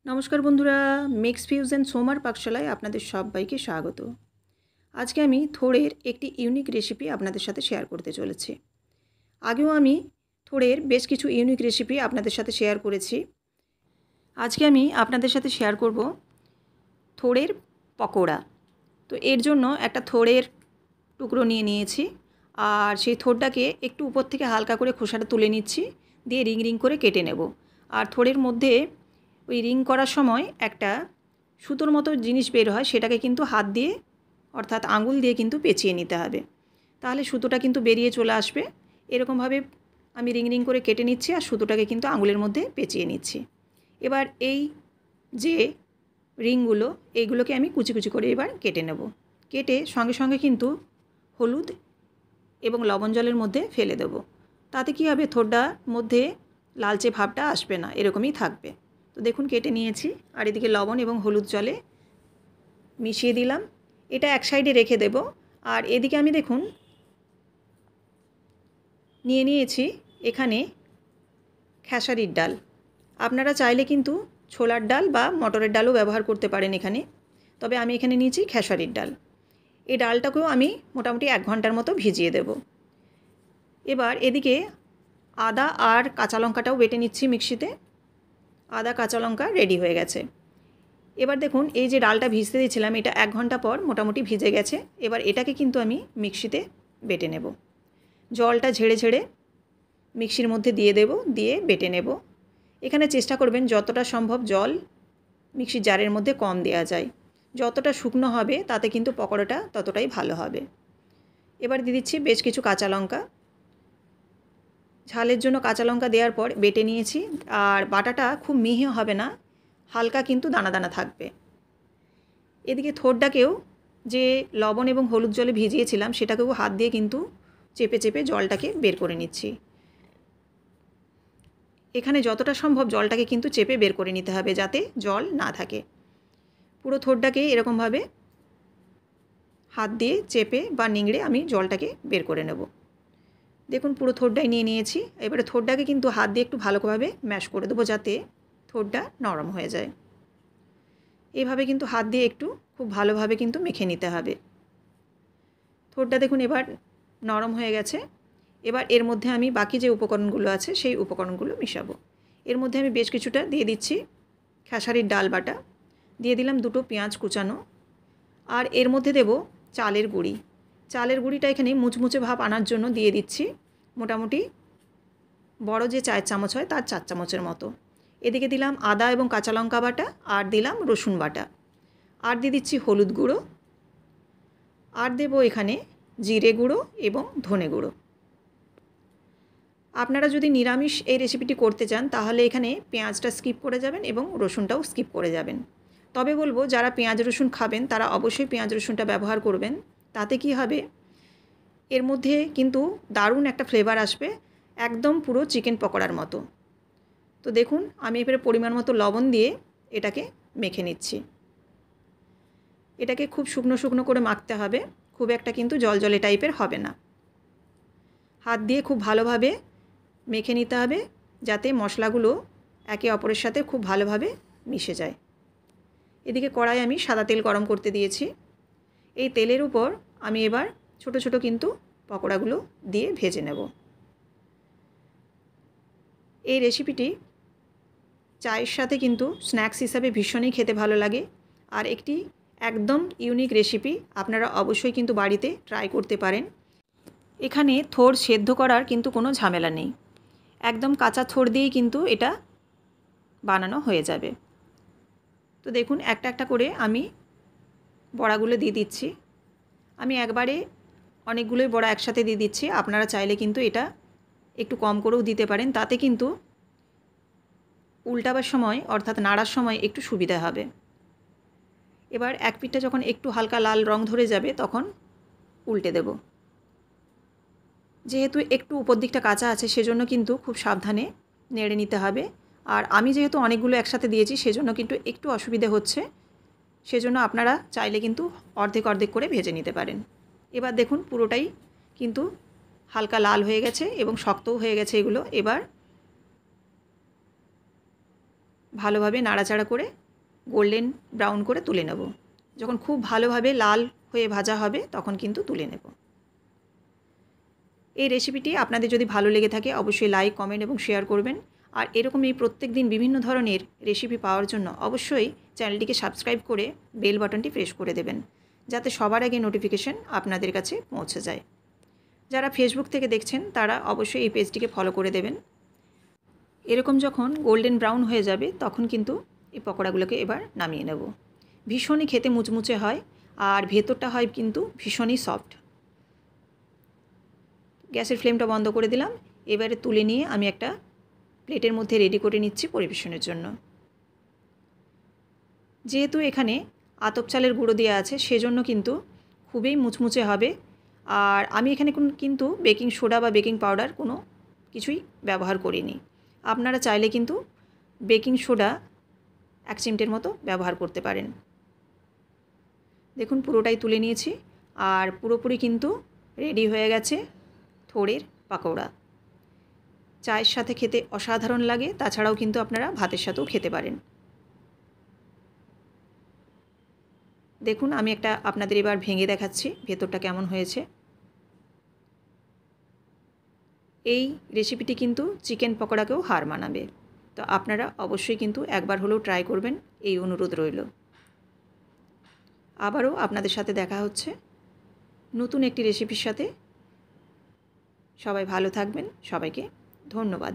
নমস্কার বন্ধুরা, mix fusion সোমার পাকশালায় আপনাদের সবাইকে স্বাগত। আজকে আমি থোড়ের একটি ইউনিক রেসিপি আপনাদের সাথে শেয়ার করতে চলেছি। আগেও আমি থোড়ের বেশ কিছু ইউনিক রেসিপি আপনাদের সাথে শেয়ার করেছি। আজকে আমি আপনাদের সাথে শেয়ার করব থোড়ের পকোড়া। তো এর জন্য একটা থোড়ের টুকরো নিয়ে নিয়েছি, আর সেই থোড়টাকে একটু উপর থেকে হালকা করে খোসাটা তুলে নিচ্ছি, দিয়ে রিং রিং করে কেটে নেব। আর থোড়ের মধ্যে ওই রিং করার সময় একটা সুতোর মতো জিনিস বের হয়, সেটাকে কিন্তু হাত দিয়ে অর্থাৎ আঙুল দিয়ে কিন্তু পেঁচিয়ে নিতে হবে, তাহলে সুতোটা কিন্তু বেরিয়ে চলে আসবে। এরকমভাবে আমি রিং রিং করে কেটে নিচ্ছি আর সুতোটাকে কিন্তু আঙুলের মধ্যে পেঁচিয়ে নিচ্ছি। এবার এই যে রিংগুলো, এইগুলোকে আমি কুচি কুচি করে এবার কেটে নেব। কেটে সঙ্গে সঙ্গে কিন্তু হলুদ এবং লবণ জলের মধ্যে ফেলে দেব। তাতে কী হবে, থোড়টার মধ্যে লালচে ভাবটা আসবে না, এরকমই থাকবে। তো দেখুন কেটে নিয়েছি, আর এদিকে লবণ এবং হলুদ জলে মিশিয়ে দিলাম। এটা এক সাইডে রেখে দেব। আর এদিকে আমি দেখুন নিয়ে নিয়েছি এখানে খেসারির ডাল। আপনারা চাইলে কিন্তু ছোলার ডাল বা মটরের ডালও ব্যবহার করতে পারেন এখানে, তবে আমি এখানে নিয়েছি খেসারির ডাল। এই ডালটাকেও আমি মোটামুটি 1 ঘন্টার মতো ভিজিয়ে দেব। এবার এদিকে আদা আর কাঁচা লঙ্কাটাও বেটে নিচ্ছি মিক্সিতে। আদা কাঁচা লঙ্কা রেডি হয়ে গেছে। এবার দেখুন এই যে ডালটা ভিজতে দিয়েছিলাম, এটা 1 ঘন্টা পর মোটামুটি ভিজে গেছে। এবার এটাকে কিন্তু আমি মিক্সিতে বেটে নেব। জলটা ঝেড়ে ঝেড়ে মিক্সির মধ্যে দিয়ে দেব, দিয়ে বেটে নেব। এখানে চেষ্টা করবেন যতটা সম্ভব জল মিক্সির জারের মধ্যে কম দেওয়া যায়। যতটা শুকনো হবে তাতে কিন্তু পকোড়াটা ততটাই ভালো হবে। এবার দিয়ে দিচ্ছি বেশ কিছু কাঁচা লঙ্কা। ঝালের জন্য কাঁচা লঙ্কা দেওয়ার পর বেটে নিয়েছি। আর বাটাটা খুব মিহি হবে না, হালকা কিন্তু দানা দানা থাকবে। এদিকে থোড়টাকেও যে লবণ এবং হলুদ জলে ভিজিয়েছিলাম, সেটাকেও হাত দিয়ে কিন্তু চেপে চেপে জলটাকে বের করে নিচ্ছি। এখানে যতটা সম্ভব জলটাকে কিন্তু চেপে বের করে নিতে হবে, যাতে জল না থাকে। পুরো থোড়টাকে এরকমভাবে হাত দিয়ে চেপে বা নিংড়ে আমি জলটাকে বের করে নেব। দেখুন পুরো থোড়টাই নিয়ে নিয়েছি। এবারে থোড়টাকে কিন্তু হাত দিয়ে একটু ভালোভাবে ম্যাশ করে দেবো, যাতে থোড়টা নরম হয়ে যায়। এভাবে কিন্তু হাত দিয়ে একটু খুব ভালোভাবে কিন্তু মেখে নিতে হবে। থোড়টা দেখুন এবার নরম হয়ে গেছে। এবার এর মধ্যে আমি বাকি যে উপকরণগুলো আছে সেই উপকরণগুলো মিশাবো। এর মধ্যে আমি বেশ কিছুটা দিয়ে দিচ্ছি খেসারির ডাল বাটা, দিয়ে দিলাম 2টো পেঁয়াজ কুচানো, আর এর মধ্যে দেব চালের গুঁড়ি। চালের গুঁড়িটা এখানে মুচমুচে ভাব আনার জন্য দিয়ে দিচ্ছি মোটামুটি বড় যে চায়ের চামচ হয় তার 4 চামচের মতো। এদিকে দিলাম আদা এবং কাঁচা লঙ্কা বাটা, আর দিলাম রসুন বাটা, আর দিয়ে দিচ্ছি হলুদ গুঁড়ো, আর দেব এখানে জিরে গুঁড়ো এবং ধনে গুঁড়ো। আপনারা যদি নিরামিষ এই রেসিপিটি করতে চান তাহলে এখানে পেঁয়াজটা স্কিপ করে যাবেন এবং রসুনটাও স্কিপ করে যাবেন। তবে বলবো যারা পেঁয়াজ রসুন খাবেন তারা অবশ্যই পেঁয়াজ রসুনটা ব্যবহার করবেন। তাতে কি হবে, এর মধ্যে কিন্তু দারুণ একটা ফ্লেভার আসবে, একদম পুরো চিকেন পকোড়ার মতো। তো দেখুন আমি এবারে পরিমাণ মতো লবণ দিয়ে এটাকে মেখে নিচ্ছি। এটাকে খুব শুকনো শুকনো করে মাখতে হবে, খুব একটা কিন্তু জলজলে টাইপের হবে না। হাত দিয়ে খুব ভালোভাবে মেখে নিতে হবে, যাতে মশলাগুলো একে অপরের সাথে খুব ভালোভাবে মিশে যায়। এদিকে কড়াই আমি সাদা তেল গরম করতে দিয়েছি। এই তেলের উপর আমি এবার ছোট ছোট কিন্তু পকোড়াগুলো দিয়ে ভেজে নেব। এই রেসিপিটি চায়ের সাথে কিন্তু স্ন্যাক্স হিসাবে ভীষণই খেতে ভালো লাগে, আর একটি একদম ইউনিক রেসিপি। আপনারা অবশ্যই কিন্তু বাড়িতে ট্রাই করতে পারেন। এখানে থোড় সেদ্ধ করার কিন্তু কোনো ঝামেলা নেই, একদম কাঁচা থোড় দিয়েই কিন্তু এটা বানানো হয়ে যাবে। তো দেখুন একটা একটা করে আমি বড়াগুলো দিয়ে দিচ্ছি। আমি একবারে অনেকগুলোই বড়া একসাথে দিয়ে দিচ্ছি। আপনারা চাইলে কিন্তু এটা একটু কম করেও দিতে পারেন, তাতে কিন্তু উল্টাবার সময় অর্থাৎ নাড়ার সময় একটু সুবিধা হবে। এবার এক পিঠটা যখন একটু হালকা লাল রং ধরে যাবে তখন উল্টে দেব। যেহেতু একটু উপর দিকটা কাঁচা আছে সেজন্য কিন্তু খুব সাবধানে নেড়ে নিতে হবে। আর আমি যেহেতু অনেকগুলো একসাথে দিয়েছি সেজন্য কিন্তু একটু অসুবিধে হচ্ছে, সেজন্য আপনারা চাইলে কিন্তু অর্ধেক অর্ধেক করে ভেজে নিতে পারেন। এবার দেখুন পুরোটাই কিন্তু হালকা লাল হয়ে গেছে এবং শক্তও হয়ে গেছে এগুলো। এবার ভালোভাবে নাড়াচাড়া করে গোল্ডেন ব্রাউন করে তুলে নেব। যখন খুব ভালোভাবে লাল হয়ে ভাজা হবে তখন কিন্তু তুলে নেব। এই রেসিপিটি আপনাদের যদি ভালো লেগে থাকে অবশ্যই লাইক, কমেন্ট এবং শেয়ার করবেন। আর এরকমই প্রত্যেক দিন বিভিন্ন ধরনের রেসিপি পাওয়ার জন্য অবশ্যই চ্যানেলটিকে সাবস্ক্রাইব করে বেল বাটনটি প্রেস করে দেবেন, যাতে সবার আগে নোটিফিকেশন আপনাদের কাছে পৌঁছে যায়। যারা ফেসবুক থেকে দেখছেন তারা অবশ্যই এই পেজটিকে ফলো করে দেবেন। এরকম যখন গোল্ডেন ব্রাউন হয়ে যাবে তখন কিন্তু এই পকোড়াগুলোকে এবার নামিয়ে নেব। ভীষণই খেতে মুচমুচে হয় আর ভেতরটা হয় কিন্তু ভীষণই সফট। গ্যাসের ফ্লেমটা বন্ধ করে দিলাম। এবারে তুলে নিয়ে আমি একটা প্লেটের মধ্যে রেডি করে নিচ্ছি পরিবেশনের জন্য। যেহেতু এখানে আতপ চালের গুঁড়ো দেওয়া আছে সেজন্য কিন্তু খুবই মুচমুচে হবে। আর আমি এখানে কিন্তু বেকিং সোডা বা বেকিং পাউডার কোনো কিছুই ব্যবহার করিনি। আপনারা চাইলে কিন্তু বেকিং সোডা 1 চিমটের মতো ব্যবহার করতে পারেন। দেখুন পুরোটাই তুলে নিয়েছি আর পুরোপুরি কিন্তু রেডি হয়ে গেছে থোড়ের পাকোড়া। চায়ের সাথে খেতে অসাধারণ লাগে, তাছাড়াও কিন্তু আপনারা ভাতের সাথেও খেতে পারেন। দেখুন আমি একটা আপনাদের এবার ভেঙে দেখাচ্ছি ভেতরটা কেমন হয়েছে। এই রেসিপিটি কিন্তু চিকেন পকোড়াকেও হার মানাবে। তো আপনারা অবশ্যই কিন্তু একবার হলেও ট্রাই করবেন, এই অনুরোধ রইল। আবারও আপনাদের সাথে দেখা হচ্ছে নতুন একটি রেসিপির সাথে। সবাই ভালো থাকবেন। সবাইকে ধন্যবাদ।